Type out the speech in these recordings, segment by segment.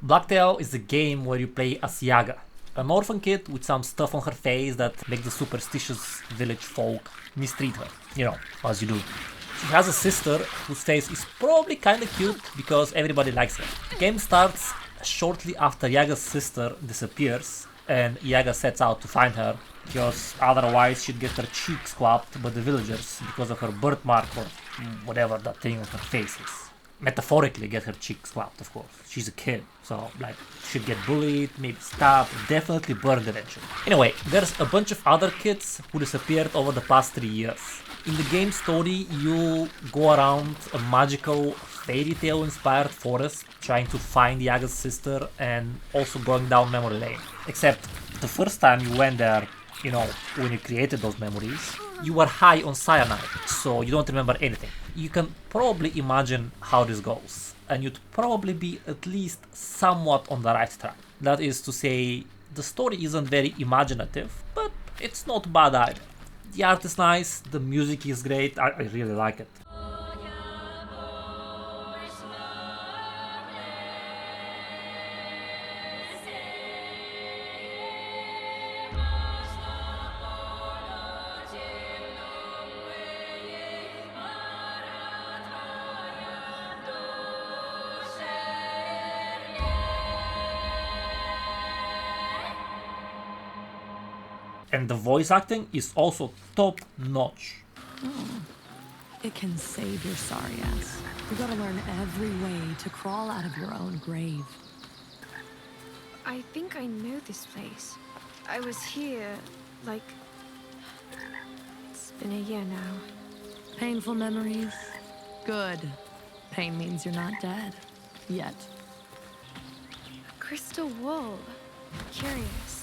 BLACKTAIL is a game where you play as Yaga, an orphan kid with some stuff on her face that makes the superstitious village folk mistreat her. You know, as you do. She has a sister whose face is probably kinda cute because everybody likes her. The game starts shortly after Yaga's sister disappears and Yaga sets out to find her because otherwise she'd get her cheek swabbed by the villagers because of her birthmark or whatever that thing on her face is. Metaphorically get her cheek swabbed, of course. She's a kid, so like she'd get bullied, maybe stabbed, definitely burned eventually. Anyway, there's a bunch of other kids who disappeared over the past 3 years. In the game story, you go around a magical fairy tale inspired forest trying to find Yaga's sister and also going down memory lane. Except the first time you went there, you know, when you created those memories, you were high on cyanide, so you don't remember anything. You can probably imagine how this goes, and you'd probably be at least somewhat on the right track. That is to say, the story isn't very imaginative, but it's not bad either. The art is nice, the music is great, I really like it. And the voice acting is also top notch. It can save your sorry ass. You gotta learn every way to crawl out of your own grave. I think I know this place. I was here, like... It's been a year now. Painful memories? Good. Pain means you're not dead. Yet. A crystal wall. Curious.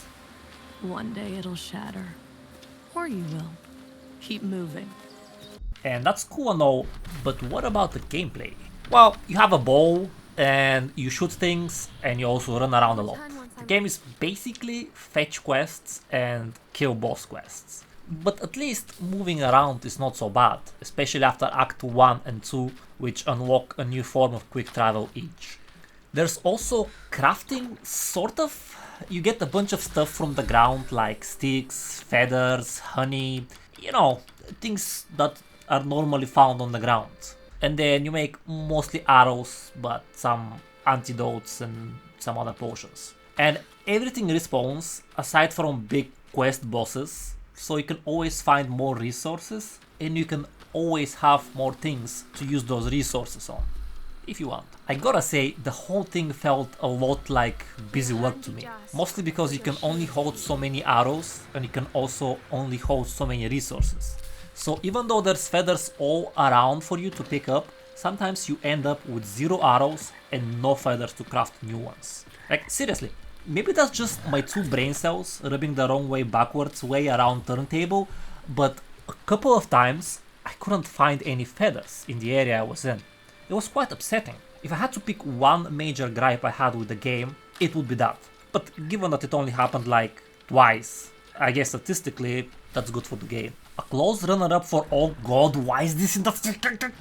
One day it'll shatter. Or you will. Keep moving. And that's cool and all, but what about the gameplay? Well, you have a bow, and you shoot things, and you also run around a lot. The game is basically fetch quests and kill boss quests. But at least moving around is not so bad, especially after Act 1 and 2, which unlock a new form of quick travel each. There's also crafting, sort of. You get a bunch of stuff from the ground like sticks, feathers, honey, you know, things that are normally found on the ground. And then you make mostly arrows, but some antidotes and some other potions. And everything respawns aside from big quest bosses, so you can always find more resources and you can always have more things to use those resources on, if you want. I gotta say, the whole thing felt a lot like busy work to me. Mostly because you can only hold so many arrows and you can also only hold so many resources. So even though there's feathers all around for you to pick up, sometimes you end up with 0 arrows and no feathers to craft new ones. Like seriously, maybe that's just my 2 brain cells rubbing the wrong way backwards way around turntable, but a couple of times I couldn't find any feathers in the area I was in. It was quite upsetting. If I had to pick one major gripe I had with the game, it would be that. But given that it only happened like twice, I guess statistically, that's good for the game. A close runner-up for oh god, why is this in the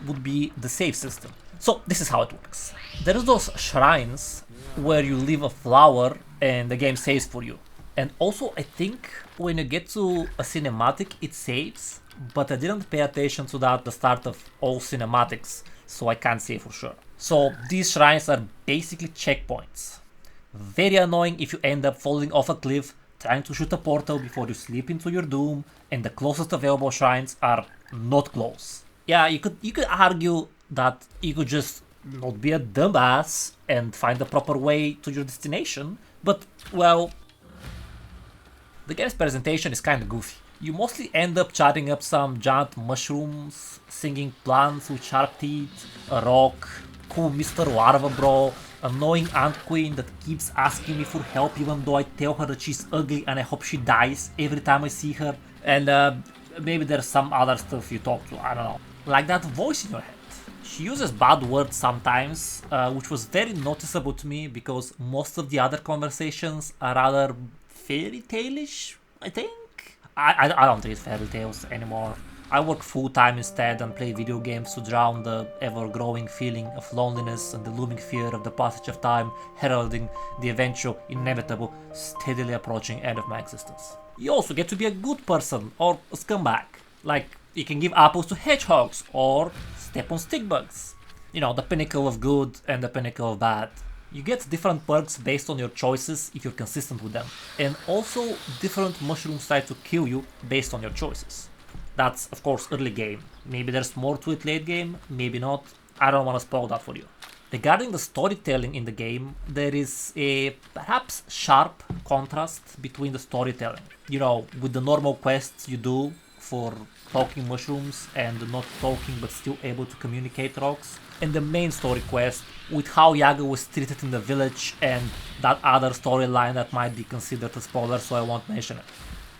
would be the save system. So this is how it works. There's those shrines where you leave a flower and the game saves for you. And also I think when you get to a cinematic it saves, but I didn't pay attention to that at the start of all cinematics, so I can't say for sure. So these shrines are basically checkpoints. Very annoying if you end up falling off a cliff trying to shoot a portal before you slip into your doom, and the closest available shrines are not close. Yeah, you could argue that you could just not be a dumbass and find the proper way to your destination, but well, the game's presentation is kinda goofy. You mostly end up chatting up some giant mushrooms, singing plants with sharp teeth, a rock, cool Mr. Larva bro, annoying Ant Queen that keeps asking me for help even though I tell her that she's ugly and I hope she dies every time I see her, and maybe there's some other stuff you talk to, I don't know. Like that voice in your head. She uses bad words sometimes, which was very noticeable to me because most of the other conversations are rather fairy tale-ish, I think. I don't read fairy tales anymore. I work full-time instead and play video games to drown the ever-growing feeling of loneliness and the looming fear of the passage of time, heralding the eventual, inevitable, steadily approaching end of my existence. You also get to be a good person, or a scumbag. Like, you can give apples to hedgehogs, or step on stick bugs. You know, the pinnacle of good and the pinnacle of bad. You get different perks based on your choices if you're consistent with them, and also different mushrooms try to kill you based on your choices. That's of course early game, maybe there's more to it late game, maybe not, I don't want to spoil that for you. Regarding the storytelling in the game, there is a perhaps sharp contrast between the storytelling. You know, with the normal quests you do for talking mushrooms and not talking but still able to communicate rocks, and the main story quest with how Yaga was treated in the village and that other storyline that might be considered a spoiler, so I won't mention it.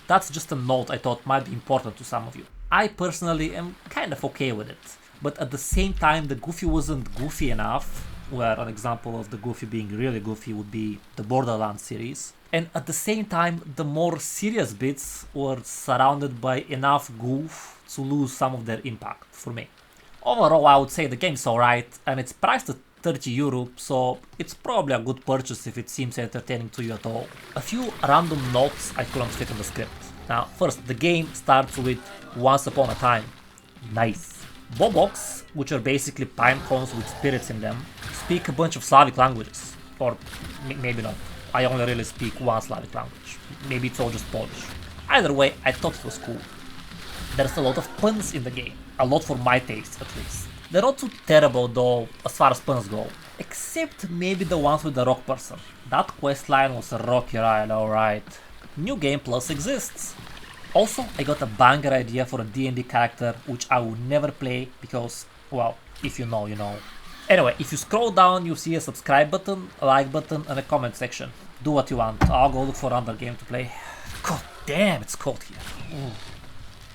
That's just a note I thought might be important to some of you. I personally am kind of okay with it, but at the same time the Goofy wasn't goofy enough, where an example of the Goofy being really goofy would be the Borderlands series, and at the same time the more serious bits were surrounded by enough goof to lose some of their impact for me. Overall, I would say the game's alright, and it's priced at 30 euro, so it's probably a good purchase if it seems entertaining to you at all. A few random notes I couldn't fit in the script. Now, first, the game starts with Once Upon a Time. Nice. Boboks, which are basically pine cones with spirits in them, speak a bunch of Slavic languages. Or maybe not. I only really speak one Slavic language. Maybe it's all just Polish. Either way, I thought it was cool. There's a lot of puns in the game. A lot for my taste, at least. They're not too terrible though, as far as puns go. Except maybe the ones with the rock person. That questline was a rocky ride, alright. New Game Plus exists. Also, I got a banger idea for a D&D character, which I will never play because, well, if you know, you know. Anyway, if you scroll down, you see a subscribe button, a like button, and a comment section. Do what you want, I'll go look for another game to play. God damn, it's cold here. Ooh.